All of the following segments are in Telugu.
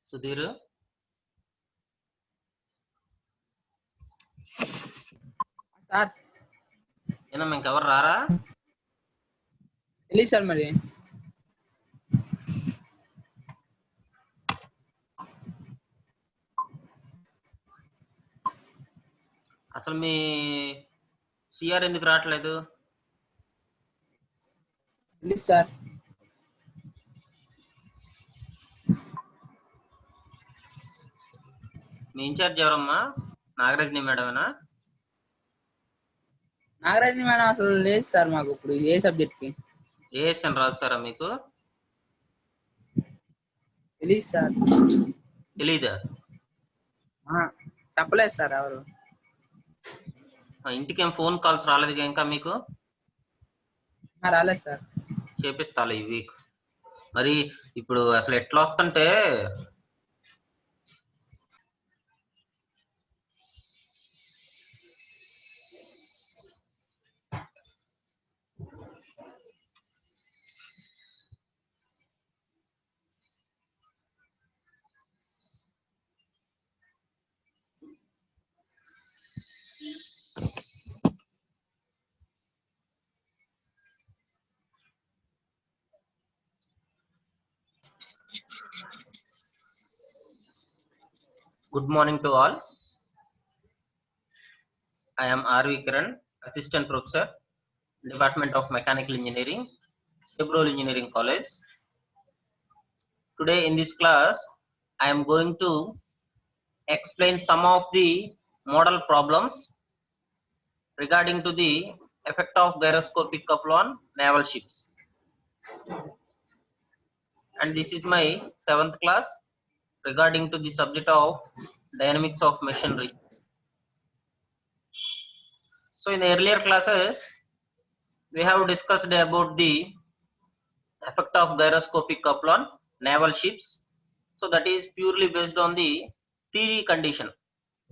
సుధీర్ సార్ ఏనమ్మా ఇంకెవరు రారా? తెలియదు సార్ మరి. అసలు మీ సిఆర్ ఎందుకు రావట్లేదు? తెలియదు సార్. మీ ఇన్ఛార్జ్ ఎవరమ్మా? నాగరాజని మేడమేనా? నాగరాజని మేడం అసలు లేదు సార్ మాకు ఇప్పుడు ఏ సబ్జెక్ట్ కి. ఏఎస్ అని రాస్తారా మీకు? తెలియదు సార్. తెలీదా? చెప్పలేదు సార్ ఎవరు. ఇంటికి ఏం ఫోన్ కాల్స్ రాలేదు ఇంకా మీకు? రాలేదు సార్. చేపిస్తాలే ఈ వీక్. మరి ఇప్పుడు అసలు ఎట్లా వస్తుంటే Good morning to all. I am R.V. Kiran, Assistant Professor, Department of Mechanical Engineering, Hebrol Engineering College. Today in this class, I am going to explain some of the model problems regarding to the effect of gyroscopic couple on naval ships. And this is my 7th class regarding to the subject of dynamics of machinery. So in the earlier classes, we have discussed about the effect of gyroscopic couple on naval ships. So that is purely based on the theory condition.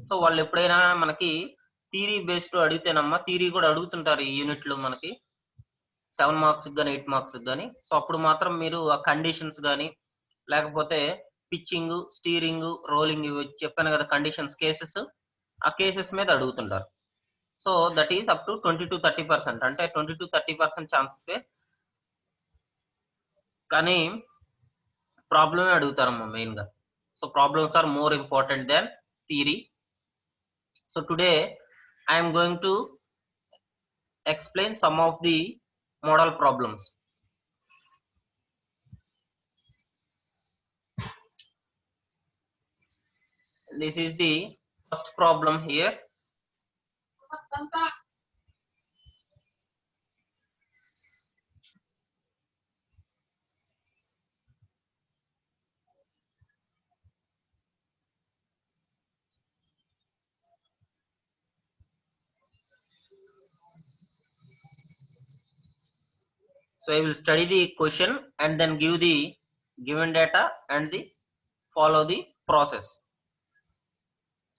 So వాళ్ళు ఎప్పుడైనా మనకి థియరీ బేస్డ్ అడిగితేనమ్మా, థియరీ కూడా అడుగుతుంటారు ఈ యూనిట్లో మనకి 7 మార్క్స్ కానీ 8 మార్క్స్ కానీ. సో అప్పుడు మాత్రం మీరు ఆ కండిషన్స్ కానీ లేకపోతే పిచ్చింగ్, స్టీరింగ్, రోలింగ్ ఇవి చెప్పాను కదా కండిషన్స్, కేసెస్, ఆ కేసెస్ మీద అడుగుతుంటారు. So that is up to 20-30%, అంటే 20-30% ఛాన్సెస్. కానీ ప్రాబ్లమే అడుగుతారమ్మా మెయిన్ గా. So problems are more important than theory. So today I am going to explain some of the model problems. This is the first problem here. So I will study the question and then give the given data and the follow the process.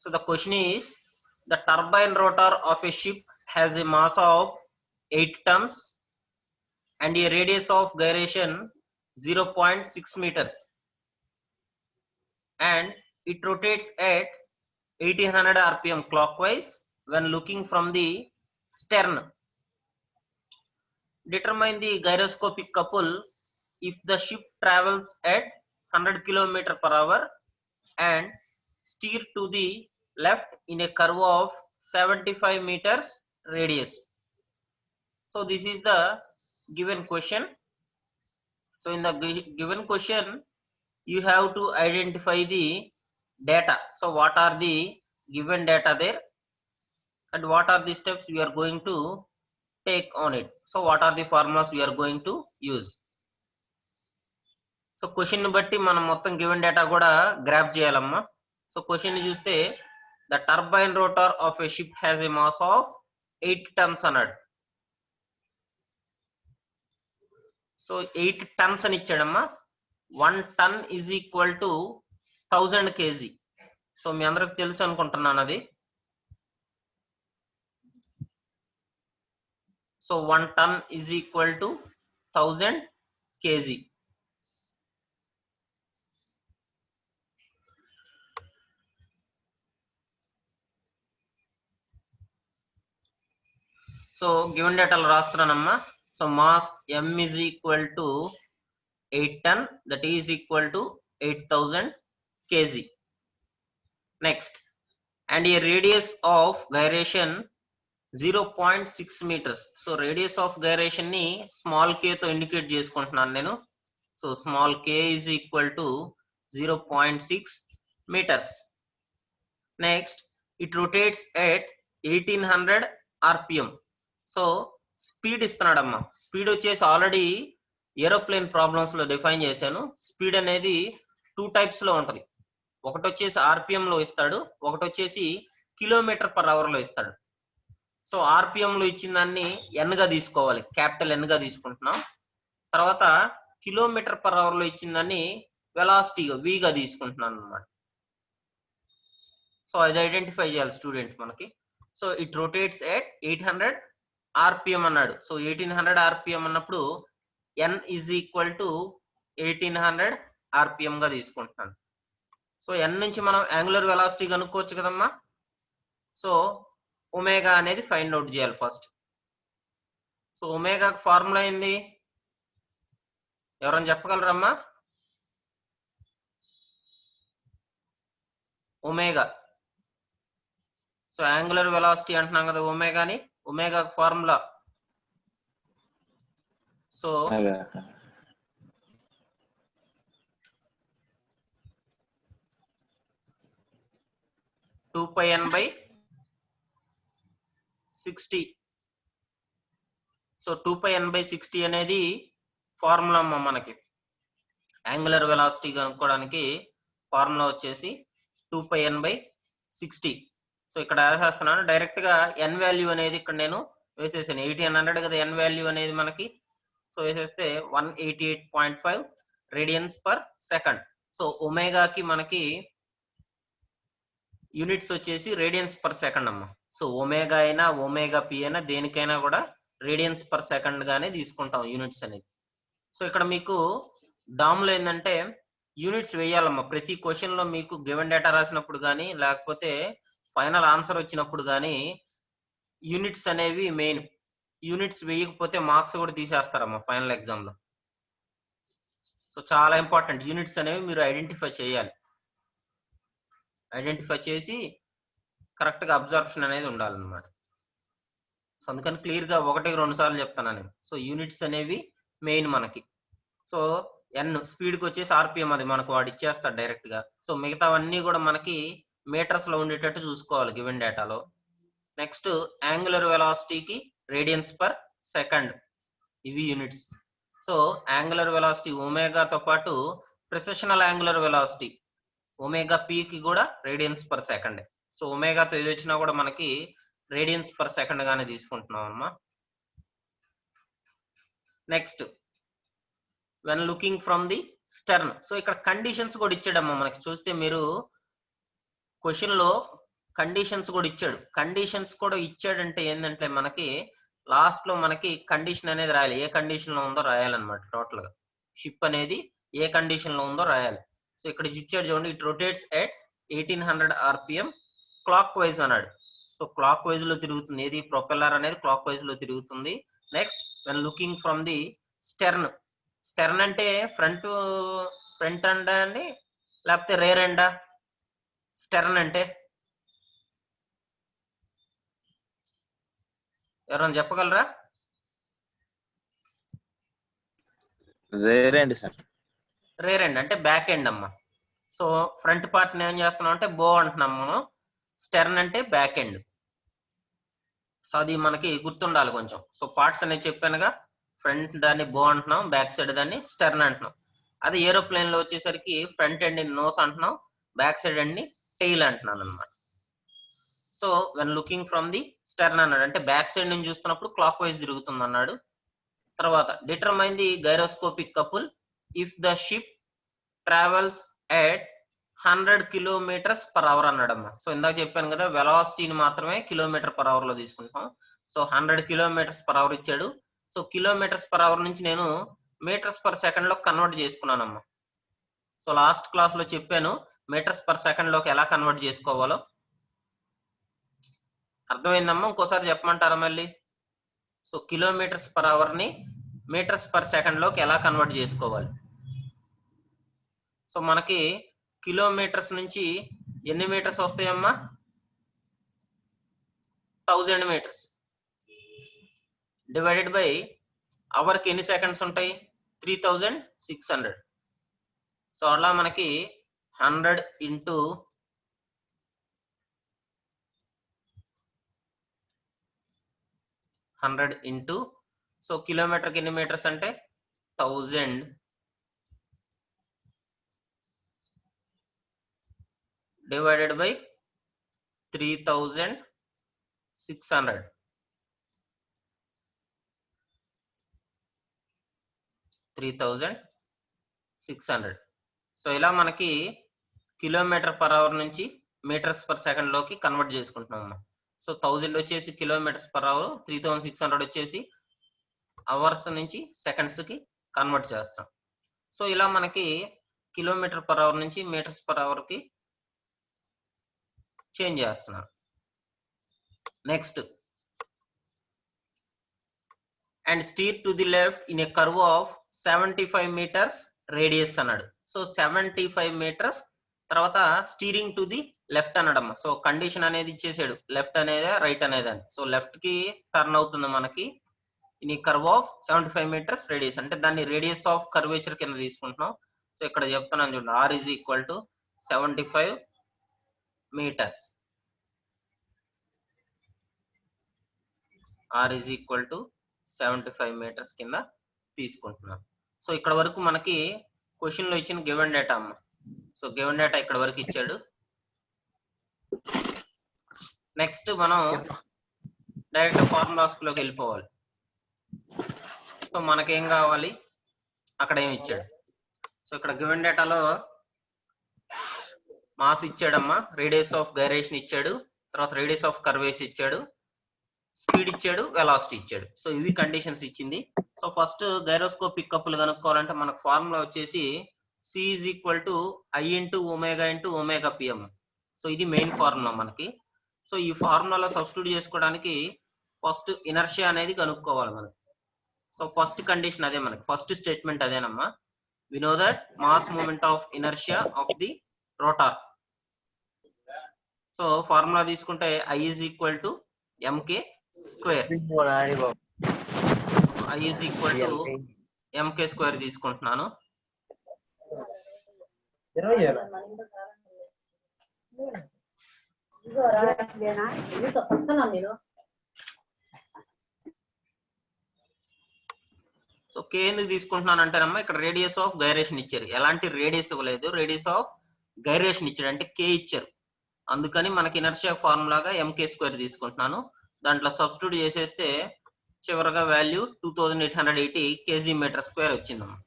So the question is, the turbine rotor of a ship has a mass of 8 tons and a radius of gyration 0.6 meters, and it rotates at 1800 rpm clockwise when looking from the stern. Determine the gyroscopic couple if the ship travels at 100 km/h and steer to the left in a curve of 75 meters radius. So this is the given question. So in the given question, you have to identify the data. So what are the given data there and what are the steps we are going to take on it. So what are the formulas we are going to use. So question బట్టి మనం మొత్తం గివెన్ డేటా కూడా గ్రాప్ చేయాలమ్మా. సో క్వశ్చన్ చూస్తే the turbine rotor of a ship has a mass of 8 tons అన్నాడు. సో 8 టన్స్ అని ఇచ్చాడమ్మా. 1 ton is equal to 1000 kg. So మీ అందరికి తెలుసు అనుకుంటున్నాను అది. So 1 ton is equal to 1000 kg. So given డేటాలో రాస్తున్నానమ్మా. So mass m is equal to 8 ton, that is equal to 8000 kg. Next, and a radius of gyration 0.6 meters. So radius of gyration ని స్మాల్ k తో ఇండికేట్ చేసుకుంటున్నాను నేను. So small k is equal to 0.6 meters. Next, it rotates at 1800 rpm. So speed ఇస్తున్నాడమ్మా. స్పీడ్ వచ్చేసి ఆల్రెడీ ఏరోప్లేన్ ప్రాబ్లమ్స్ లో డిఫైన్ చేశాను. స్పీడ్ అనేది 2 టైప్స్ లో ఉంటది. ఒకటి వచ్చేసి ఆర్పిఎం లో ఇస్తాడు, ఒకటి వచ్చేసి కిలోమీటర్ పర్ అవర్ లో ఇస్తాడు. సో ఆర్పిఎం లో ఇచ్చిన దాన్ని ఎన్ గా తీసుకోవాలి, క్యాపిటల్ ఎన్ గా తీసుకుంటున్నాం. తర్వాత కిలోమీటర్ పర్ అవర్ లో ఇచ్చిన దాన్ని వెలాసిటీగా వి గా తీసుకుంటున్నాను అనమాట. సో అది ఐడెంటిఫై చేయాలి స్టూడెంట్ మనకి. So it rotates at 800 RPM అన్నాడు. సో 1800 ఆర్పిఎం అన్నప్పుడు ఎన్ ఈజ్ ఈక్వల్ టు 1800 ఆర్పిఎం గా తీసుకుంటున్నాను. సో ఎన్ నుంచి మనం యాంగులర్ వెలాసిటీ కనుక్కోవచ్చు కదమ్మా. సో ఒమేగా అనేది ఫైండ్ అవుట్ చేయాలి ఫస్ట్. సో ఒమేగా ఫార్ములా ఏంది, ఎవరైనా చెప్పగలరమ్మా? ఒమేగా. సో యాంగులర్ వెలాసిటీ అంటున్నాం కదా ఒమేగాని. Omega formula so 2πn/60. So 2πn/60 అనేది ఫార్ములా అమ్మ మనకి. యాంగులర్ వెలాసిటీ కనుక్కోవడానికి ఫార్ములా వచ్చేసి 2πn/60. సో ఇక్కడ వేసేస్తున్నాను డైరెక్ట్ గా ఎన్ వాల్యూ అనేది ఇక్కడ నేను వేసేసాను. 1800 కదా ఎన్ వాల్యూ అనేది మనకి. సో వేసేస్తే 188.5 రేడియన్స్ పర్ సెకండ్. సో ఒమేగాకి మనకి యూనిట్స్ వచ్చేసి రేడియన్స్ పర్ సెకండ్ అమ్మ. సో ఒమేగా అయినా ఒమేగా పి అయినా దేనికైనా కూడా రేడియన్స్ పర్ సెకండ్ గానే తీసుకుంటాం యూనిట్స్ అనేది. సో ఇక్కడ మీకు డామ్లో ఏంటంటే యూనిట్స్ వేయాలమ్మా. ప్రతి క్వశ్చన్ లో మీకు గివెన్ డేటా రాసినప్పుడు కానీ లేకపోతే ఫైనల్ ఆన్సర్ వచ్చినప్పుడు కానీ యూనిట్స్ అనేవి మెయిన్. యూనిట్స్ వేయకపోతే మార్క్స్ కూడా తీసేస్తారమ్మా ఫైనల్ ఎగ్జామ్ లో. సో చాలా ఇంపార్టెంట్ యూనిట్స్ అనేవి మీరు ఐడెంటిఫై చేయాలి. ఐడెంటిఫై చేసి కరెక్ట్ గా అబ్జర్ప్షన్ అనేది ఉండాలన్నమాట. సో అందుకని క్లియర్ గా 1-2 సార్లు చెప్తాను నేను. సో యూనిట్స్ అనేవి మెయిన్ మనకి. సో ఎన్ స్పీడ్ కి వచ్చేసి ఆర్పిఎం అది మనకు వాడు ఇచ్చేస్తాడు డైరెక్ట్ గా. సో మిగతావన్నీ కూడా మనకి మీటర్స్ లో ఉండేటట్టు చూసుకోవాలి గివెన్ డేటాలో. నెక్స్ట్ యాంగులర్ వెలాసిటీకి రేడియన్స్ పర్ సెకండ్, ఇవి యూనిట్స్. సో యాంగులర్ వెలాసిటీ ఒమేగాతో పాటు precessional angular velocity omega P కి కూడా రేడియన్స్ పర్ సెకండ్. సో ఒమేగాతో ఏది వచ్చినా కూడా మనకి రేడియన్స్ పర్ సెకండ్ గానే తీసుకుంటున్నాం అమ్మా. Next when looking from the stern. So ఇక్కడ కండిషన్స్ కూడా ఇచ్చాడమ్మా మనకి. చూస్తే మీరు క్వశ్చన్ లో కండిషన్స్ కూడా ఇచ్చాడు. కండిషన్స్ కూడా ఇచ్చాడంటే ఏంటంటే మనకి లాస్ట్ లో మనకి కండిషన్ అనేది రాయాలి. ఏ కండిషన్ లో ఉందో రాయాలన్నమాట. టోటల్ గా షిప్ అనేది ఏ కండిషన్ లో ఉందో రాయాలి. సో ఇక్కడ ఇచ్చాడు చూడండి, it rotates at 1800 RPM clock wise అన్నాడు. సో క్లాక్ వైజ్ లో తిరుగుతుంది. ఏది ప్రొపెల్లర్ అనేది క్లాక్ వైజ్ లో తిరుగుతుంది. Next when looking from the stern. Stern అంటే ఫ్రంట్ ఎండా అండి లేకపోతే రేర్ ఎండా? స్టెర్న్ అంటే ఎవరైనా చెప్పగలరా? Rare end sir. Rare end అంటే బ్యాక్ ఎండ్ అమ్మా. సో ఫ్రంట్ పార్ట్ ఏం చేస్తున్నాం అంటే బో అంటున్నాం మనం. స్టెర్న్ అంటే బ్యాక్ ఎండ్. సో అది మనకి గుర్తుండాలి కొంచెం. సో పార్ట్స్ అనేది చెప్పానుగా, ఫ్రంట్ దాన్ని బో అంటున్నాం, బ్యాక్ సైడ్ దాన్ని స్టెర్న్ అంటున్నాం. అదే ఏరోప్లేన్ లో వచ్చేసరికి ఫ్రంట్ ఎండ్ నోస్ అంటున్నాం, బ్యాక్ సైడ్ ఎండ్ టెయిల్ అంటున్నాను అనమాట. So when looking from the stern అన్నాడు అంటే బ్యాక్ సైడ్ నుంచి చూస్తున్నప్పుడు క్లాక్ వైజ్ తిరుగుతుంది అన్నాడు. తర్వాత determine the gyroscopic couple if the ship travels at 100 kilometres per hour అన్నాడమ్మా. సో ఇందాక చెప్పాను కదా వెలాసిటీని మాత్రమే కిలోమీటర్ పర్ అవర్ లో తీసుకుంటాం. సో 100 కిలోమీటర్స్ పర్ అవర్ ఇచ్చాడు. సో కిలోమీటర్స్ పర్ అవర్ నుంచి నేను మీటర్స్ పర్ సెకండ్ లో కన్వర్ట్ చేసుకున్నానమ్మా. సో లాస్ట్ క్లాస్ లో చెప్పాను మీటర్స్ పర్ సెకండ్ లోకి ఎలా కన్వర్ట్ చేసుకోవాలో. అర్థమైందమ్మా? ఇంకోసారి చెప్పమంటారా మళ్ళీ? సో కిలోమీటర్స్ పర్ అవర్ ని మీటర్స్ పర్ సెకండ్ లోకి ఎలా కన్వర్ట్ చేసుకోవాలి. సో మనకి కిలోమీటర్స్ నుంచి ఎన్ని మీటర్స్ వస్తాయమ్మా? 1000 మీటర్స్ డివైడెడ్ బై అవర్ కి ఎన్ని సెకండ్స్ ఉంటాయి? 3600. సో అలా మనకి 100 ఇంటూ 100 ఇంటూ సో కిలోమీటర్కి ఎన్ని మీటర్స్ అంటే 1000 డివైడెడ్ బై 3600. 3600. సో ఇలా మనకి కిలోమీటర్ పర్ అవర్ నుంచి మీటర్స్ పర్ సెకండ్ లోకి కన్వర్ట్ చేసుకుంటున్నాం. సో 1000 వచ్చేసి కిలోమీటర్స్ పర్ అవర్, 3600 వచ్చేసి అవర్స్ నుంచి సెకండ్స్ కి కన్వర్ట్ చేస్తాం. సో ఇలా మనకి కిలోమీటర్ పర్ అవర్ నుంచి మీటర్స్ పర్ అవర్ కి చేంజ్ చేస్తున్నాం. Next, and steer to the left in a curve of 75 metres radius అన్నాడు. సో 75 మీటర్స్ తర్వాత స్టీరింగ్ టు ది లెఫ్ట్ అనడం. సో కండిషన్ అనేది ఇచ్చేసాడు, లెఫ్ట్ అనేది రైట్ అనేది అని. సో లెఫ్ట్ కి టర్న్ అవుతుంది మనకి ఇన్ ఈ కర్వ్ ఆఫ్ 75 మీటర్స్ రేడియస్, అంటే దాన్ని రేడియస్ ఆఫ్ కర్వేచర్ కింద తీసుకుంటున్నాం. సో ఇక్కడ చెప్తున్నాను చూడండి, R is equal to 75 metres. R is equal to 75 metres కింద తీసుకుంటున్నాం. సో ఇక్కడ వరకు మనకి క్వశ్చన్ లో ఇచ్చిన గివెన్ డేటా అమ్మ. సో గివెన్ డేటా ఇక్కడ వరకు ఇచ్చాడు. నెక్స్ట్ మనం డైరెక్ట్ ఫార్ములాస్ లోకి వెళ్ళిపోవాలి. సో మనకేం కావాలి, అక్కడ ఏమి ఇచ్చాడు. సో ఇక్కడ గివెన్ డేటాలో మాస్ ఇచ్చాడమ్మా, రేడియస్ ఆఫ్ గైరేషన్ ఇచ్చాడు, తర్వాత రేడియస్ ఆఫ్ కర్వేచర్ ఇచ్చాడు, స్పీడ్ ఇచ్చాడు, వెలాసిటీ ఇచ్చాడు. సో ఇవి కండిషన్స్ ఇచ్చింది. సో ఫస్ట్ గైరోస్కోపిక్ కప్పులు కనుక్కోవాలంటే మనకు ఫార్ములా వచ్చేసి C is equal to I into omega into omega PM. So ఇది మెయిన్ ఫార్ములా మనకి. సో ఈ ఫార్ములాలో సబ్స్టిట్యూట్ చేసుకోవడానికి ఫస్ట్ ఇనర్షియా అనేది కనుక్కోవాలి మనకి. సో ఫస్ట్ కండిషన్ అదే, మనకి ఫస్ట్ స్టేట్మెంట్ అదేనమ్మా. We know that mass moment of inertia of the rotor. So formula తీసుకుంటే I is equal to MK square. I is equal to MK square తీసుకుంటున్నాను. సో K ఎందుకు తీసుకుంటున్నాను అంటేనమ్మా, ఇక్కడ రేడియస్ ఆఫ్ గైరేషన్ ఇచ్చారు, ఎలాంటి రేడియస్ ఇవ్వలేదు, రేడియస్ ఆఫ్ గైరేషన్ ఇచ్చాడు అంటే K ఇచ్చారు. అందుకని మనకి ఇనర్షియా ఫార్ములాగా MK స్క్వేర్ తీసుకుంటున్నాను. దాంట్లో సబ్స్టిట్యూట్ చేసేస్తే చివరగా వాల్యూ 2880 kg మీటర్ స్క్వేర్ వచ్చిందమ్మా.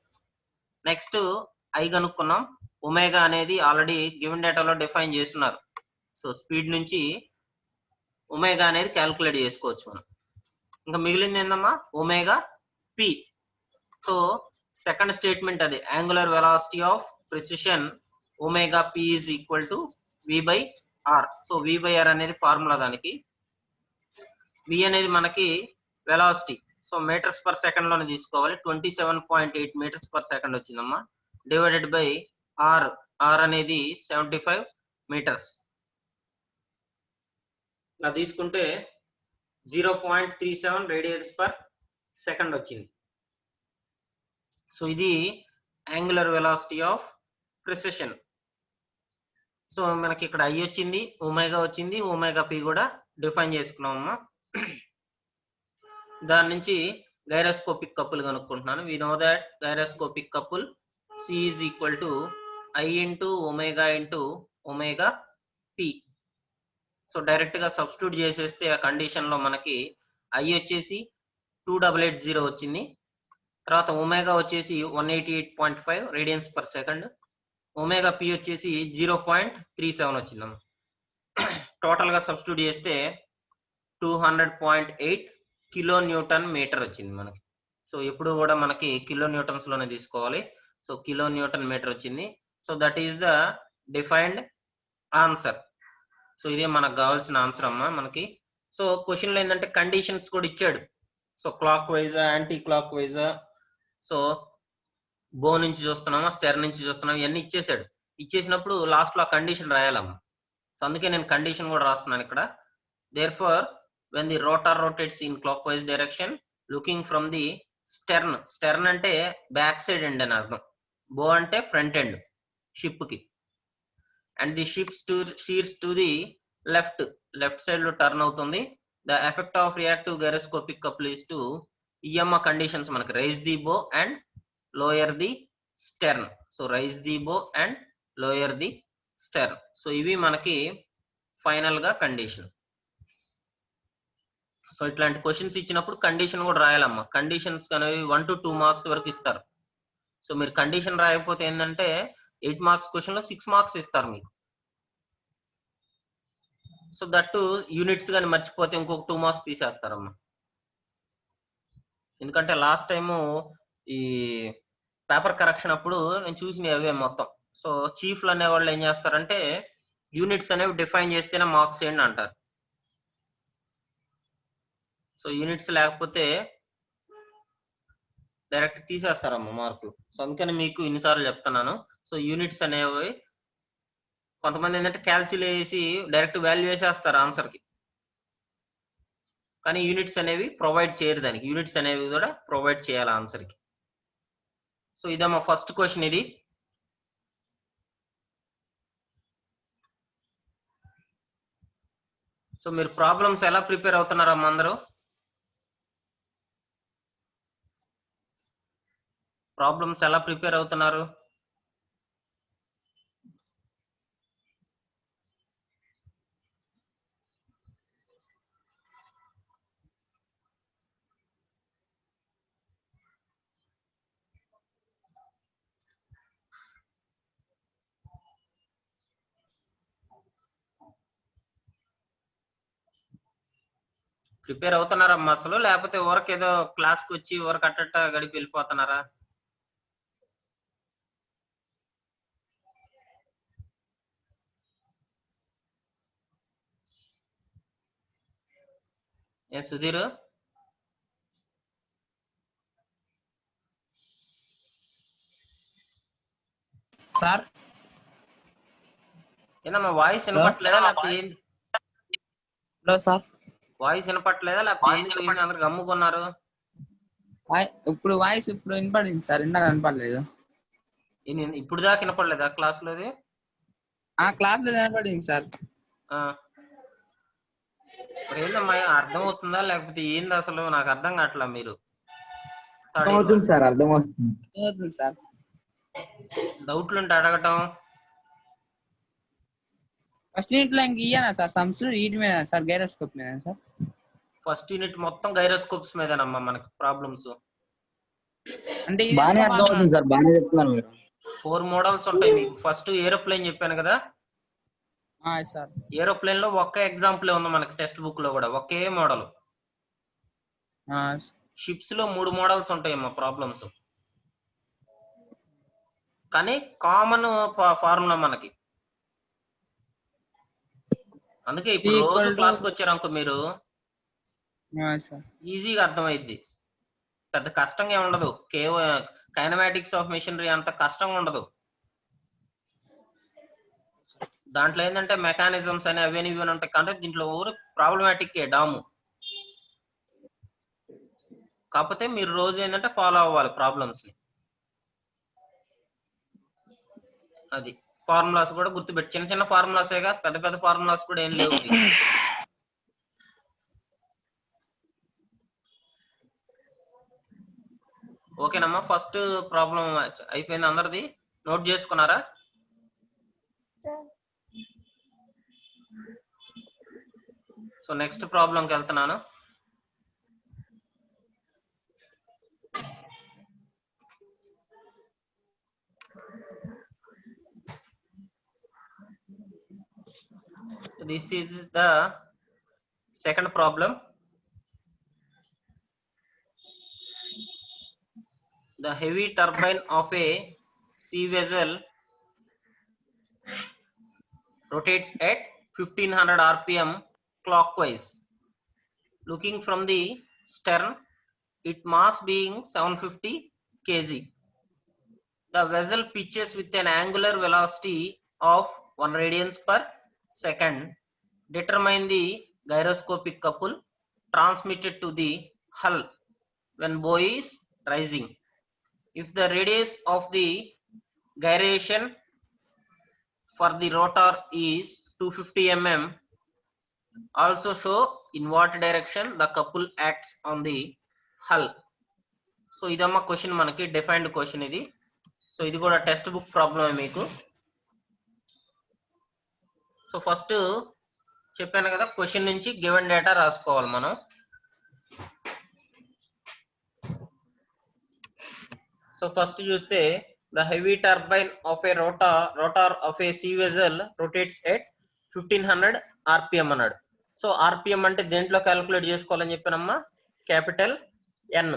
నెక్స్ట్ I కనుక్కున్నాం. ఒమేగా అనేది ఆల్రెడీ గివెన్ డేటాలో డిఫైన్ చేస్తున్నారు. సో స్పీడ్ నుంచి ఒమేగా అనేది క్యాల్కులేట్ చేసుకోవచ్చు మనం. ఇంకా మిగిలింది ఏందమ్మా, omega P. So second statement అది, angular velocity of precession omega P is equal to V/R. So V/R అనేది ఫార్ములా దానికి. V అనేది మనకి velocity, so metres per second లోనే తీసుకోవాలి. 27.8 మీటర్స్ పర్ సెకండ్ వచ్చిందమ్మా. డివైడెడ్ బై R, R అనేది 75 మీటర్స్. ఇలా తీసుకుంటే 0.37 రేడియన్స్ పర్ సెకండ్ వచ్చింది. సో ఇది angular velocity of precession. So మనకి ఇక్కడ I వచ్చింది, ఒమేగా వచ్చింది, ఒమేగా పి కూడా డిఫైన్ చేసుకున్నామమ్మా. దాని నుంచి గైరోస్కోపిక్ కపుల్ కనుక్కుంటున్నాను. We know that gyroscopic couple C is equal to I into omega P. So direct గా సబ్స్టిట్యూట్ చేసేస్తే ఆ కండిషన్ లో మనకి I వచ్చేసి 2880 వచ్చింది, తర్వాత ఒమేగా వచ్చేసి 188.5 radians per second, omega P వచ్చేసి 0.37 వచ్చిందమ్మా. టోటల్ గా సబ్స్టిట్యూట్ చేస్తే 200.8 కిలో న్యూటన్ మీటర్ వచ్చింది మనకి. సో ఎప్పుడు కూడా మనకి కిలో న్యూటన్స్ లోనే తీసుకోవాలి. సో కిలో న్యూటన్ మీటర్ వచ్చింది. So that is the defined answer. So ఇదే మనకు కావాల్సిన ఆన్సర్ అమ్మా మనకి. సో క్వశ్చన్ లో ఏంటంటే కండిషన్స్ కూడా ఇచ్చాడు. సో క్లాక్ వైజా యాంటీ క్లాక్ వైజా, సో బో నుంచి చూస్తున్నామా స్టెర్ నుంచి చూస్తున్నామా ఇవన్నీ ఇచ్చేసాడు. ఇచ్చేసినప్పుడు లాస్ట్ లో ఆ కండిషన్ రాయాలమ్మా. సో అందుకే నేను కండిషన్ కూడా రాస్తున్నాను ఇక్కడ. Therefore when the rotor rotates in clockwise direction looking from the stern, stern అంటే బ్యాక్ సైడ్ ఎండ్ అని అర్థం, బో అంటే ఫ్రంట్ ఎండ్ షిప్ కి, and the ships to sheers to the left, left side లో టర్న్ అవుతుంది. The effect of reactive gyroscopic couple is to ఈఎంఆ కండిషన్స్ మనకి raise the bow and lower the stern. So raise the bow and lower the stern. So ఇవి మనకి ఫైనల్ గా కండిషన్. సో ఇట్లాంటి క్వశ్చన్స్ ఇచ్చినప్పుడు కండిషన్ కూడా రాయాలమ్మా. కండిషన్స్ అనేవి 1 to 2 మార్క్స్ వరకు ఇస్తారు. సో మీరు కండిషన్ రాయకపోతే ఏంటంటే 8 మార్క్స్ క్వశ్చన్ లో 6 మార్క్స్ ఇస్తారు మీకు. సో దట్టు యూనిట్స్ కానీ మర్చిపోతే ఇంకొక 2 మార్క్స్ తీసేస్తారమ్మా. ఎందుకంటే లాస్ట్ టైము ఈ పేపర్ కరెక్షన్ అప్పుడు నేను చూసిన అవే మొత్తం. సో చీఫ్లు అనే వాళ్ళు ఏం చేస్తారంటే యూనిట్స్ అనేవి డిఫైన్ చేస్తేనే మార్క్స్ ఏంటి అంటారు. సో యూనిట్స్ లేకపోతే డైరెక్ట్ తీసేస్తారమ్మా మార్కులు. సో అందుకని మీకు ఇన్నిసార్లు చెప్తున్నాను. సో యూనిట్స్ అనేవి కొంతమంది ఏంటంటే క్యాల్సిల్ వేసి డైరెక్ట్ వాల్యూ వేసేస్తారు ఆన్సర్ కి, కానీ యూనిట్స్ అనేవి ప్రొవైడ్ చేయరు, దానికి యూనిట్స్ అనేవి కూడా ప్రొవైడ్ చేయాలి ఆన్సర్ కి. సో ఇదమ్మా ఫస్ట్ క్వశ్చన్ ఇది. సో మీరు ప్రాబ్లమ్స్ ఎలా ప్రిపేర్ అవుతున్నారమ్మా అందరూ? ప్రాబ్లమ్స్ ఎలా ప్రిపేర్ అవుతున్నారు? ప్రిపేర్ అవుతున్నారమ్మా అసలు, లేకపోతే ఊరికి ఏదో క్లాస్కి వచ్చి ఊరికి అట్టట్ట గడిపి వెళ్ళిపోతున్నారా? ఏ సుధీర్ సార్ ఏనమ్మా వాయిస్ వినపట్లేదా లేకపోతే ఏంది? హలో సార్, వాయిస్ వినపట్లేదా లేకపోతే ఏంది అందరు గమ్ముకున్నారు? ఇప్పుడు వాయిస్ ఇప్పుడు వినపడింది సార్, ఇందాక వినపడలేదు. ఇప్పుడు దాకా వినపడలేదా క్లాస్ లోది? ఆ క్లాస్ లో వినపడింది సార్. మరి ఏందమ్మా అర్థం అవుతుందా లేకపోతే ఏంది అసలు నాకు అర్థం కావట్లా. మీరు అర్థమవుతుంది సార్, అర్థమవుతుంది సార్. డౌట్లు ఉంటే అడగటం. ఫస్ట్ యూనిట్ లో ఇంక ఇయ్యనా సార్ సమ్స్ వీటి మీద సార్, గైరోస్కోప్ మీద సార్? ఫస్ట్ యూనిట్ మొత్తం గైరోస్కోప్స్ మీదనమ్మా మనకి ప్రాబ్లమ్స్. అంటే బాగానే అర్థమవుతుంది సార్, బాగానే చెప్తున్నారు మీరు. 4 మోడల్స్ ఉంటాయి మీకు. ఫస్ట్ ఏరోప్లేన్ చెప్పాను కదా సార్. ఏరోప్లేన్ లో ఒక్క ఎగ్జాంపుల్ ఉంది మనకి టెక్స్ట్ బుక్ లో కూడా, ఒకే మోడల్. షిప్స్ లో 3 మోడల్స్ ఉంటాయమ్మా ప్రాబ్లమ్స్, కానీ కామన్ ఫార్ములా మనకి. అందుకే ఇప్పుడు రోజు క్లాస్కి వచ్చారనుకో మీరు ఈజీగా అర్థమైద్ది, పెద్ద కష్టంగా ఉండదు. కైనమాటిక్స్ ఆఫ్ మెషినరీ అంత కష్టంగా ఉండదు. దాంట్లో ఏంటంటే మెకానిజమ్స్ అని అవన్నీ ఇవన్నీ ఉంటాయి, కానీ దీంట్లో ఊరు ప్రాబ్లమాటిక్ డాము. కాకపోతే మీరు రోజు ఏంటంటే ఫాలో అవ్వాలి ప్రాబ్లమ్స్ ని. అది ఫార్ములాస్ కూడా గుర్తుపెట్టి, చిన్న చిన్న ఫార్ములాసేగా, పెద్ద పెద్ద ఫార్ములాస్ కూడా ఏం లేవు. ఓకేనమ్మా, ఫస్ట్ ప్రాబ్లం అయిపోయింది అందరిది, నోట్ చేసుకున్నారా? సో నెక్స్ట్ ప్రాబ్లంకి వెళ్తున్నాను. This is the second problem. The heavy turbine of a sea vessel rotates at 1500 rpm clockwise. Looking from the stern, it mass being 750 kg. The vessel pitches with an angular velocity of 1 radians per second. Determine the gyroscopic couple transmitted to the hull when bow is rising. If the radius of the gyration for the rotor is 250 mm, also show in what direction the couple acts on the hull. So idamma question manaki defined question idi. So ఇది కూడా టెక్స్ట్ బుక్ ప్రాబ్లమే మీకు. సో ఫస్ట్ చెప్పాను కదా క్వశ్చన్ నుంచి గివెన్ డేటా రాసుకోవాలి మనం. సో ఫస్ట్ చూస్తే the heavy turbine of a rotor of a sea vessel rotates at 1500 rpm అన్నాడు. సో rpm అంటే దేంట్లో క్యాలిక్యులేట్ చేసుకోవాలని చెప్పానమ్మా, capital N.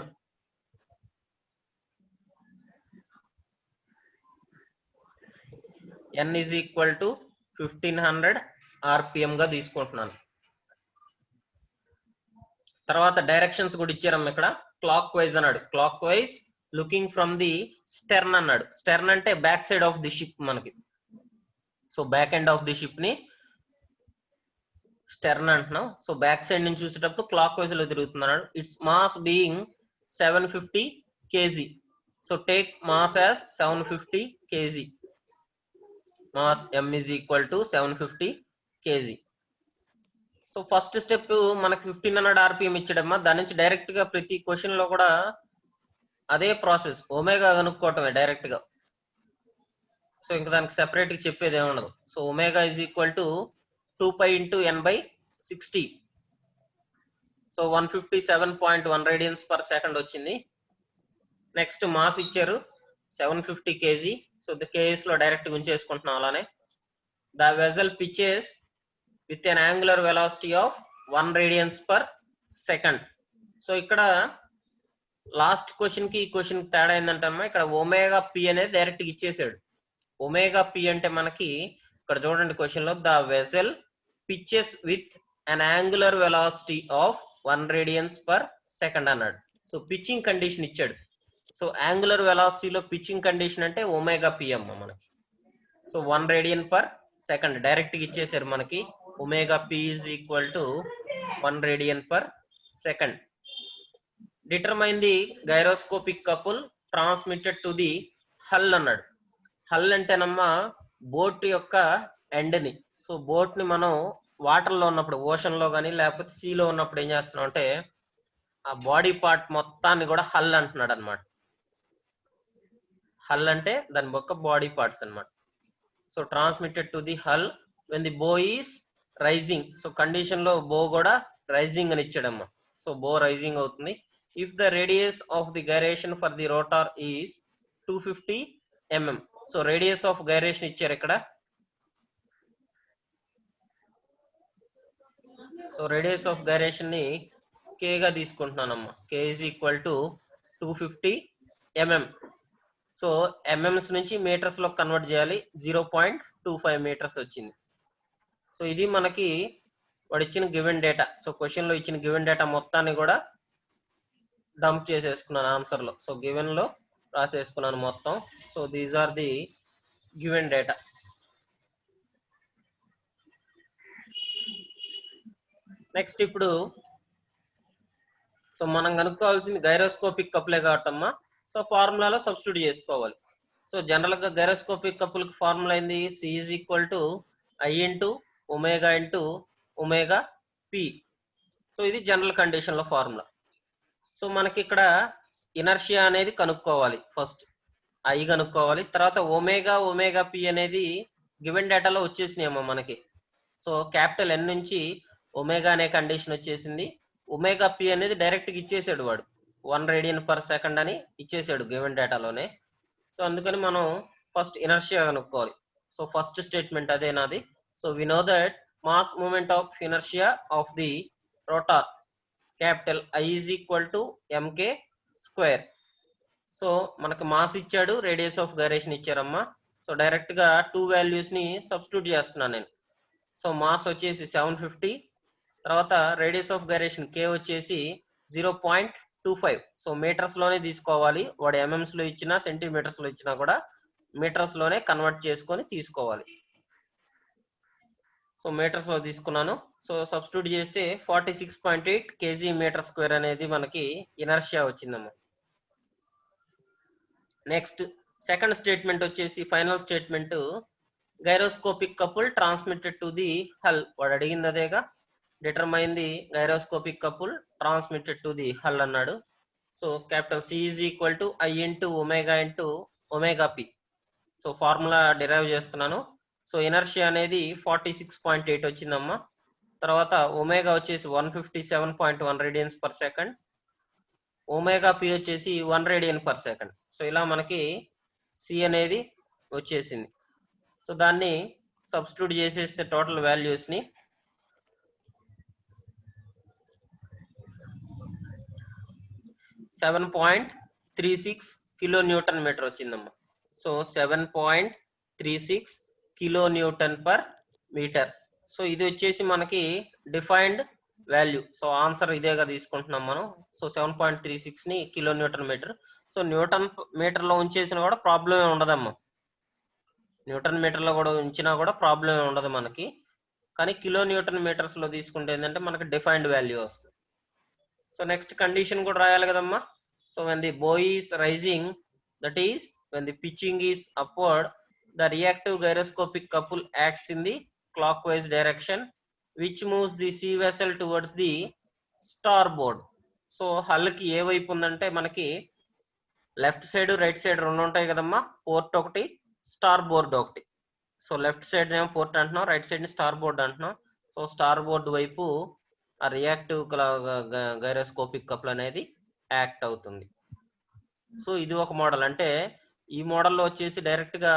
N is equal to 1500 rpm గా తీసుకుంటున్నాను. తర్వాత డైరెక్షన్స్ కూడా ఇచ్చారమ్మా ఇక్కడ. క్లాక్ వైజ్ అన్నాడు, clockwise looking from the stern అన్నాడు. స్టెర్న్ అంటే back side of the ship మనకి. So back end of the ship ని స్టెర్న్ అంటున్నాం. సో బ్యాక్ సైడ్ నుంచి చూసేటప్పుడు క్లాక్ వైజ్ లో తిరుగుతున్నాడు. Its mass being 750 kg. So take mass as 750 kg. Mass m is equal to 750 kg. So first step మనకి 1500 rpm ఇచ్చాడమ్మా. దాని నుంచి డైరెక్ట్ గా ప్రతి క్వశ్చన్ లో కూడా అదే ప్రాసెస్, ఒమేగా కనుక్కోవటమే డైరెక్ట్ గా. సో ఇంకా దానికి సెపరేట్ గా చెప్పేది ఏముండదు. So omega is equal to 2π × n/60. So 157.1 radians per second వచ్చింది. నెక్స్ట్ మాస్ ఇచ్చారు 750 kg. సో ద కేస్ లో డైరెక్ట్ గా ఉంచేసుకుంటున్నాం అలానే. The vessel pitches with an angular velocity of 1 radians per second. So ఇక్కడ లాస్ట్ క్వశ్చన్ కి ఈ క్వశ్చన్ తేడా ఏంటంటమ్మా, ఇక్కడ ఒమేగా పి అనేది డైరెక్ట్ గా ఇచ్చేసాడు. ఒమేగా పి అంటే మనకి ఇక్కడ చూడండి క్వశ్చన్ లో the vessel pitches with an angular velocity of 1 radians per second అన్నాడు. సో పిచ్చింగ్ కండిషన్ ఇచ్చాడు. సో యాంగులర్ వెలాసిటీలో పిచ్చింగ్ కండిషన్ అంటే ఒమేగా పి అమ్మ మనకి. So 1 radian per second direct గా ఇచ్చేసారు మనకి. Omega P is equal to 1 radian per second. Determine the gyroscopic couple transmitted to the hull అన్నాడు. హల్ అంటేనమ్మా బోట్ యొక్క ఎండ్ ని. సో బోట్ ని మనం వాటర్ లో ఉన్నప్పుడు, ఓషన్ లో కానీ లేకపోతే సీలో ఉన్నప్పుడు ఏం చేస్తున్నాం అంటే ఆ బాడీ పార్ట్ మొత్తాన్ని కూడా హల్ అంటున్నాడు అనమాట. హల్ అంటే దాని యొక్క బాడీ పార్ట్స్ అన్నమాట. So transmitted to the hull when the bow is rising. So condition లో బో కూడా రైజింగ్ అని ఇచ్చాడమ్మా. సో బో రైజింగ్ అవుతుంది. If the radius of the gyration for the rotor is 250 mm. So radius of gyration ఇచ్చారు ఇక్కడ. సో రేడియస్ ఆఫ్ గైరేషన్ ని k గా తీసుకుంటున్నానమ్మా. k is equal to 250 mm. So mms నుంచి మీటర్స్ లో కన్వర్ట్ చేయాలి. 0.25 meters వచ్చింది. సో ఇది మనకి వాడు ఇచ్చిన గివెన్ డేటా. సో క్వశ్చన్ లో ఇచ్చిన గివెన్ డేటా మొత్తాన్ని కూడా డంప్ చేసేసుకున్నాను ఆన్సర్ లో. సో గివెన్ లో రాసేసుకున్నాను మొత్తం. So these are the given data. Next ఇప్పుడు సో మనం కనుక్కోవాల్సింది గైరోస్కోపిక్ కపులే కాబట్టమ్మా. సో ఫార్ములాలో సబ్స్టిట్యూట్ చేసుకోవాలి. సో జనరల్ గా గైరోస్కోపిక్ కపుల్ కి ఫార్ములా అయింది C is equal to I × omega × omega P. So ఇది జనరల్ కండిషన్ లో ఫార్ములా. సో మనకి ఇక్కడ ఇనర్షియా అనేది కనుక్కోవాలి. ఫస్ట్ ఐ కనుక్కోవాలి. తర్వాత ఒమేగా పి అనేది గివెన్ డేటాలో వచ్చేసినాయమ్మా మనకి. సో క్యాపిటల్ N నుంచి ఒమేగా అనే కండిషన్ వచ్చేసింది. ఒమేగా పి అనేది డైరెక్ట్ గా ఇచ్చేసాడు వాడు. 1 radian per second అని ఇచ్చేసాడు గివెన్ డేటాలోనే. సో అందుకని మనం ఫస్ట్ ఇనర్షియా కనుక్కోవాలి. సో ఫస్ట్ స్టేట్మెంట్ అదే నాది. So we know that mass moment of inertia of the rotor capital I is equal to mk². So మనకి మాస్ ఇచ్చాడు, రేడియస్ ఆఫ్ గైరేషన్ ఇచ్చారమ్మా. సో డైరెక్ట్ గా 2 వాల్యూస్ ని సబ్స్టిట్యూట్ చేస్తున్నాను నేను. సో మాస్ వచ్చేసి 750, తర్వాత రేడియస్ ఆఫ్ గైరేషన్ k వచ్చేసి 25. సో మీటర్స్ లోనే తీసుకోవాలి. వాడు ఎంఎంస్ లో ఇచ్చినా సెంటీమీటర్స్ లో ఇచ్చినా కూడా మీటర్స్ లోనే కన్వర్ట్ చేసుకొని తీసుకోవాలి. సో మీటర్స్ లో తీసుకున్నాను. సో సబ్స్టిట్యూట్ చేస్తే 46.8 kg మీటర్ స్క్వేర్ అనేది మనకి ఇనర్షియా వచ్చిందమ్మా. నెక్స్ట్ సెకండ్ స్టేట్మెంట్ వచ్చేసి final statement, gyroscopic couple transmitted to the hull. వాడు అడిగింది అదేగా, determine the gyroscopic couple transmitted to the hull అన్నాడు. So capital C is equal to I into omega P. So formula derive చేస్తున్నాను. సో ఇనర్షియా అనేది 46.8 వచ్చిందమ్మా. తర్వాత ఒమేగా వచ్చేసి 157.1 radians per second, omega P వచ్చేసి 1 రేడియన్ పర్ సెకండ్. సో ఇలా మనకి C అనేది వచ్చేసింది. సో దాన్ని సబ్స్టిట్యూట్ చేసేస్తే టోటల్ వాల్యూస్ ని 7.36 కిలో న్యూటన్ మీటర్ వచ్చిందమ్మా. So 7.36 kilo newton per metre. So ఇది వచ్చేసి మనకి డిఫైన్డ్ వాల్యూ. సో ఆన్సర్ ఇదేగా తీసుకుంటున్నాం మనం. సో 7.36 ని kilo newton metre. So newton metre లో ఉంచేసినా కూడా ప్రాబ్లం ఉండదమ్మా. న్యూటన్ మీటర్ లో కూడా ఉంచినా కూడా ప్రాబ్లం ఉండదు మనకి. కానీ కిలో న్యూటన్ మీటర్స్ లో తీసుకుంటే ఏంటంటే మనకి డిఫైన్డ్ వాల్యూ వస్తుంది. సో నెక్స్ట్ కండిషన్ కూడా రాయాలి కదమ్మా. So when the boy is rising, that is when the pitching is upward, the reactive gyroscopic couple acts in the clockwise direction which moves the sea vessel towards the starboard. So హల్కి ఏ వైపు ఉందంటే మనకి లెఫ్ట్ సైడ్ రైట్ సైడ్ రెండు ఉంటాయి కదమ్మా. పోర్ట్ ఒకటి, స్టార్ బోర్డ్ ఒకటి. సో లెఫ్ట్ సైడ్ ఏమో పోర్ట్ అంటున్నాం, రైట్ సైడ్ ని స్టార్ బోర్డ్ అంటున్నాం. సో స్టార్ బోర్డ్ వైపు ఆ రియాక్టివ్ గైరోస్కోపిక్ కపుల్ అనేది యాక్ట్ అవుతుంది. సో ఇది ఒక మోడల్. అంటే ఈ మోడల్లో వచ్చేసి డైరెక్ట్ గా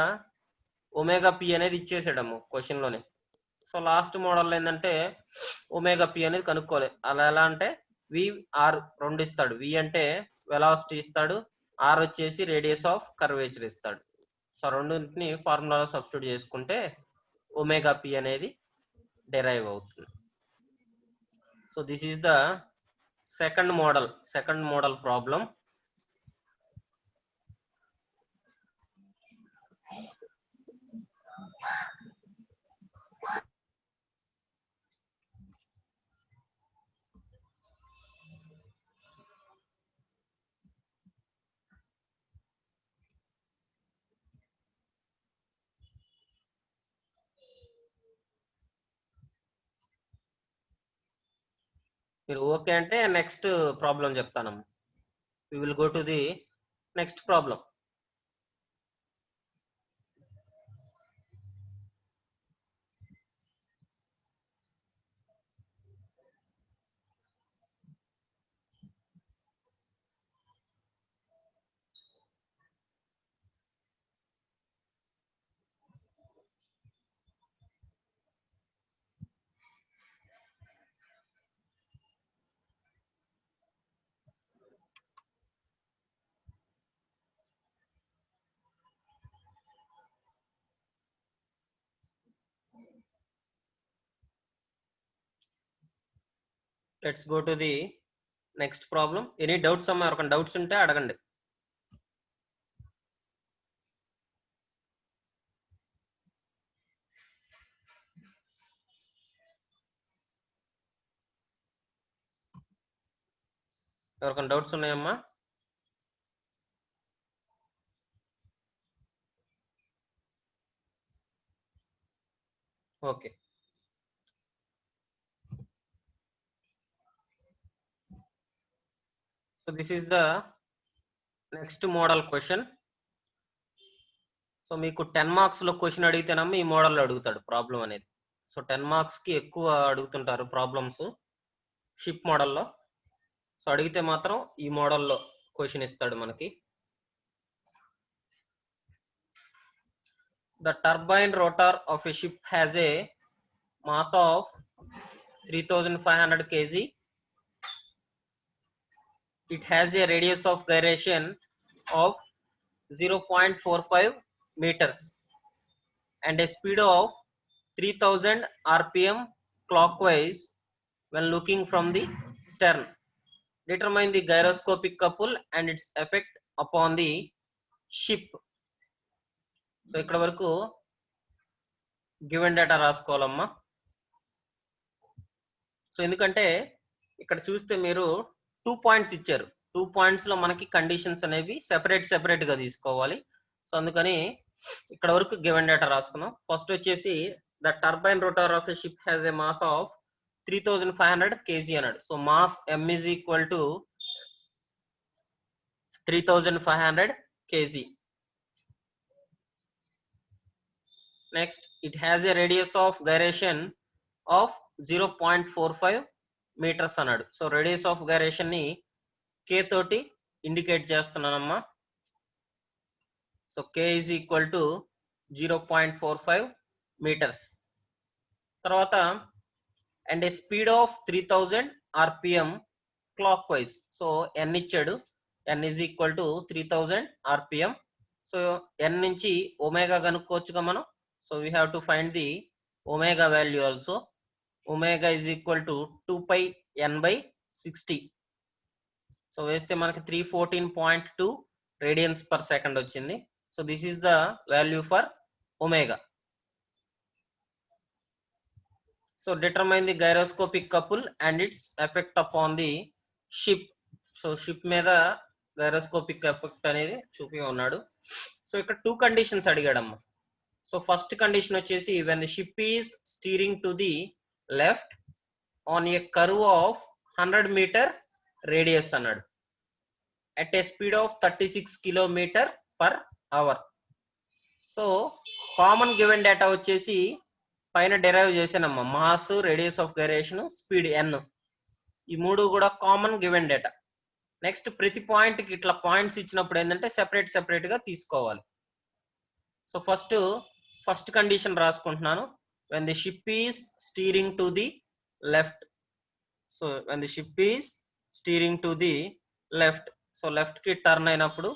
ఒమేగా P అనేది ఇచ్చేసాడము క్వశ్చన్ లోనే. సో లాస్ట్ మోడల్ ఏంటంటే ఒమేగా P అనేది కనుక్కోవాలి. అలా ఎలా అంటే VR రెండు ఇస్తాడు. V అంటే వెలాసిటీ ఇస్తాడు, R వచ్చేసి రేడియస్ ఆఫ్ కర్వేచర్ ఇస్తాడు. సో రెండింటిని ఫార్ములాలో సబ్స్టిట్యూట్ చేసుకుంటే ఒమేగా P అనేది డెరైవ్ అవుతుంది. So this is the second model problem. మీరు ఓకే అంటే నెక్స్ట్ ప్రాబ్లం చెప్తానమ్మా. We will go to the next problem. Let's go to the next problem. Any doubts అమ్మా? ఎవరికైనా డౌట్స్ ఉంటే అడగండి. ఎవరికైనా డౌట్స్ ఉన్నాయమ్మా? Okay. So this is the next model question. So మీకు 10 మార్క్స్ లో క్వశ్చన్ అడిగితేనమ్మా ఈ మోడల్లో అడుగుతాడు ప్రాబ్లం అనేది. సో 10 మార్క్స్ కి ఎక్కువ అడుగుతుంటారు ప్రాబ్లమ్స్ షిప్ మోడల్లో. సో అడిగితే మాత్రం ఈ మోడల్లో క్వశ్చన్ ఇస్తాడు మనకి. The turbine rotor of a ship has a mass of 3500 kg. It has a radius of gyration of 0.45 meters and a speed of 3000 rpm clockwise when looking from the stern. determine the gyroscopic couple and its effect upon the ship. So ఇక్కడ వరకు గివెన్ డేటా రాసుకోవాలమ్మా. సో ఎందుకంటే ఇక్కడ చూస్తే మీరు 2 పాయింట్స్ ఇచ్చారు. 2 పాయింట్స్ లో మనకి కండిషన్స్ అనేవి సెపరేట్ గా తీసుకోవాలి. సో అందుకని ఇక్కడ వరకు గివెన్ డేటా రాసుకున్నాం. ఫస్ట్ వచ్చేసి the turbine rotor of a ship has a mass of 3500 kg అన్నాడు. So mass m is equal to 3500 kg. Next, it has a radius of gyration of 0.45 meters అన్నాడు. సో రేడియస్ ఆఫ్ గైరేషన్ ని k తోటి ఇండికేట్ చేస్తున్నానమ్మా. So k is equal to 0.45 meters. తర్వాత and a speed of 3000 rpm clockwise. So n ఇచ్చాడు, n is equal to 3000 rpm. So n నుంచి ఒమేగా కనుక్కోవచ్చుగా మనం. So we have to find the omega value also. Omega is equal to 2 pi n by 60. So వేస్తే మనకి 314.2 radians per second వచ్చింది. So this is the value for omega. So determine the gyroscopic couple and its effect upon the ship. So ship మీద గైరోస్కోపిక్ ఎఫెక్ట్ అనేది చూపి ఉన్నాడు. సో ఇక్కడ 2 కండిషన్స్ అడిగాడమ్మా. సో ఫస్ట్ కండిషన్ వచ్చేసి when the ship is steering to the left on a curve of 100 meter radius అన్నాడు at a speed of 36 km/h. So common given data వచ్చేసి పైన డెరైవ్ చేసానమ్మా. Mass, radius of gyration, speed n, ఈ 3 కూడా కామన్ గివెన్ డేటా. నెక్స్ట్ ప్రతి పాయింట్ కి ఇట్లా పాయింట్స్ ఇచ్చినప్పుడు ఏంటంటే సెపరేట్ గా తీసుకోవాలి. సో ఫస్ట్ కండిషన్ రాసుకుంటున్నాను. when the ship is steering to the left. So when the ship is steering to the left, so left కి టర్న్ అయినప్పుడు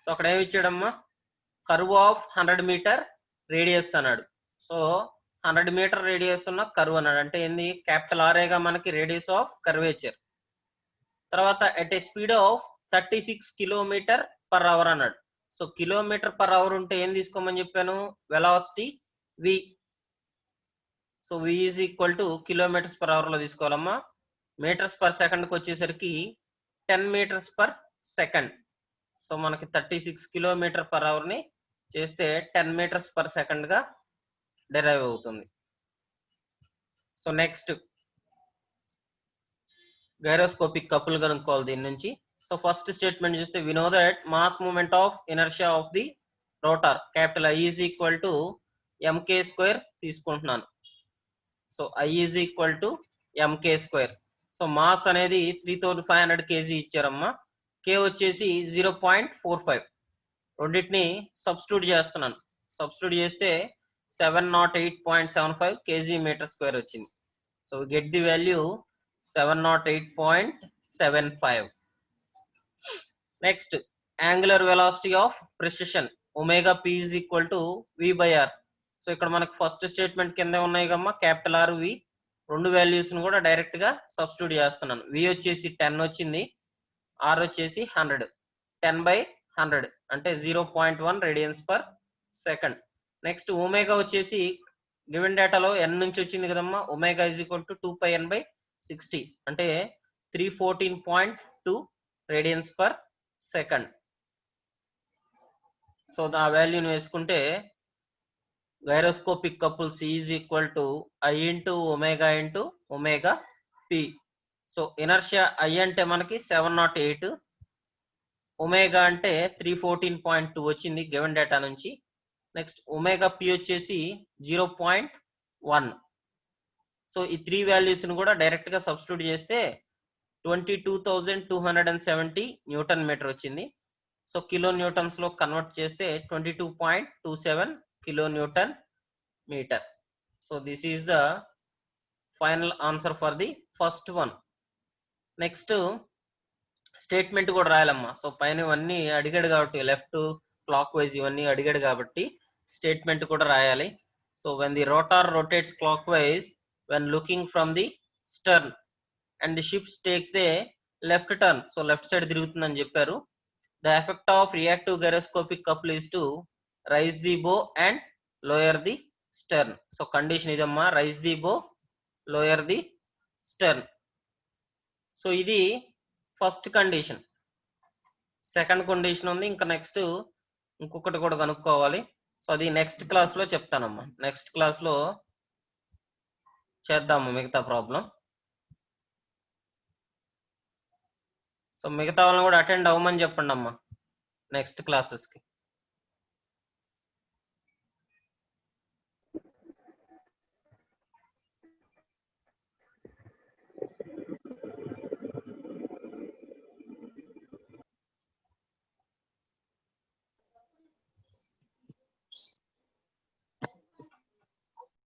సో అక్కడ ఏమి ఇచ్చాడమ్మా, కర్వ్ ఆఫ్ 100 మీటర్ రేడియస్ అన్నాడు. సో 100 మీటర్ రేడియస్ ఉన్న కర్వ్ అన్నాడు. అంటే ఏంది, క్యాపిటల్ ఆర్ఏగా మనకి రేడియస్ ఆఫ్ కర్వేచర్. తర్వాత at a speed of 36 km/h అన్నాడు. సో km/h ఉంటే ఏం తీసుకోమని చెప్పాను, velocity v. So v is equal to km/h లో తీసుకోవాలమ్మా. మీటర్స్ పర్ సెకండ్ కి వచ్చేసరికి 10 meters per second. సో మనకి 36 km/h ని చేస్తే 10 meters per second గా డెరైవ్ అవుతుంది. సో నెక్స్ట్ గైరోస్కోపిక్ కపుల్ కనుక్కోవాలి దీని నుంచి. సో ఫస్ట్ స్టేట్మెంట్ చూస్తే we know that mass moment of inertia of the rotor capital I is equal to mk² తీసుకుంటున్నాను. So I is equal to mk². So mass అనేది 3500 kg ఇచ్చారమ్మా. k వచ్చేసి 0.45. రెండింటిని సబ్స్టిట్యూట్ చేస్తున్నాను. సబ్స్టిట్యూట్ చేస్తే 708.75 kg/m² వచ్చింది. So get the value 708.75. Next angular velocity of precision omega p is equal to v/r. So ఇక్కడ మనకి ఫస్ట్ స్టేట్మెంట్ కింద ఉన్నాయి కమ్మా, క్యాపిటల్ R, v. రెండు వాల్యూస్ ను కూడా డైరెక్ట్ గా సబ్స్టిట్యూట్ చేస్తున్నాను. v వచ్చేసి 10 వచ్చింది, r వచ్చేసి 100. 10/100 అంటే 0.1 radians per second. Next omega వచ్చేసి గివెన్ డేటాలో n నుంచి వచ్చింది కదమ్మా. Omega is equal to 2 pi n by 60 అంటే 314.2 radians per second. సో ఆ వాల్యూని వేసుకుంటే gyroscopic couple C is equal to I into omega p. So inertia I అంటే మనకి 708, ఒమేగా అంటే 314.2 వచ్చింది గివెన్ డేటా నుంచి. నెక్స్ట్ ఒమేగా p వచ్చేసి 0.1. సో ఈ 3 వాల్యూస్ ని కూడా డైరెక్ట్ గా సబ్స్టిట్యూట్ చేస్తే 22,270 న్యూటన్ మీటర్ వచ్చింది. సో కిలో న్యూటన్స్ లో కన్వర్ట్ చేస్తే 22.27 kilo newton metre. So this is the final answer for the first one. Next statement కూడా రాయాలమ్మా. సో పైన ఇవన్నీ అడిగాడు కాబట్టి లెఫ్ట్ క్లాక్ వైజ్ ఇవన్నీ అడిగాడు కాబట్టి స్టేట్మెంట్ కూడా రాయాలి. So when the rotor rotates clockwise when looking from the stern, and the ships take the left turn, so left side తిరుగుతుందని చెప్పారు. The effect of reactive gyroscopic couple is to raise the bow and lower the stern. So condition idamma, raise the bow, lower the stern. So ఇది ఫస్ట్ కండిషన్. సెకండ్ కండిషన్ ఉంది, ఇంకా నెక్స్ట్ ఇంకొకటి కూడా కనుక్కోవాలి. సో అది నెక్స్ట్ క్లాస్ లో చెప్తానమ్మా. నెక్స్ట్ క్లాస్ లో చేద్దాము మిగతా ప్రాబ్లం. సో మిగతా వాళ్ళని కూడా అటెండ్ అవ్వమని చెప్పండి అమ్మా నెక్స్ట్ క్లాసెస్ కి.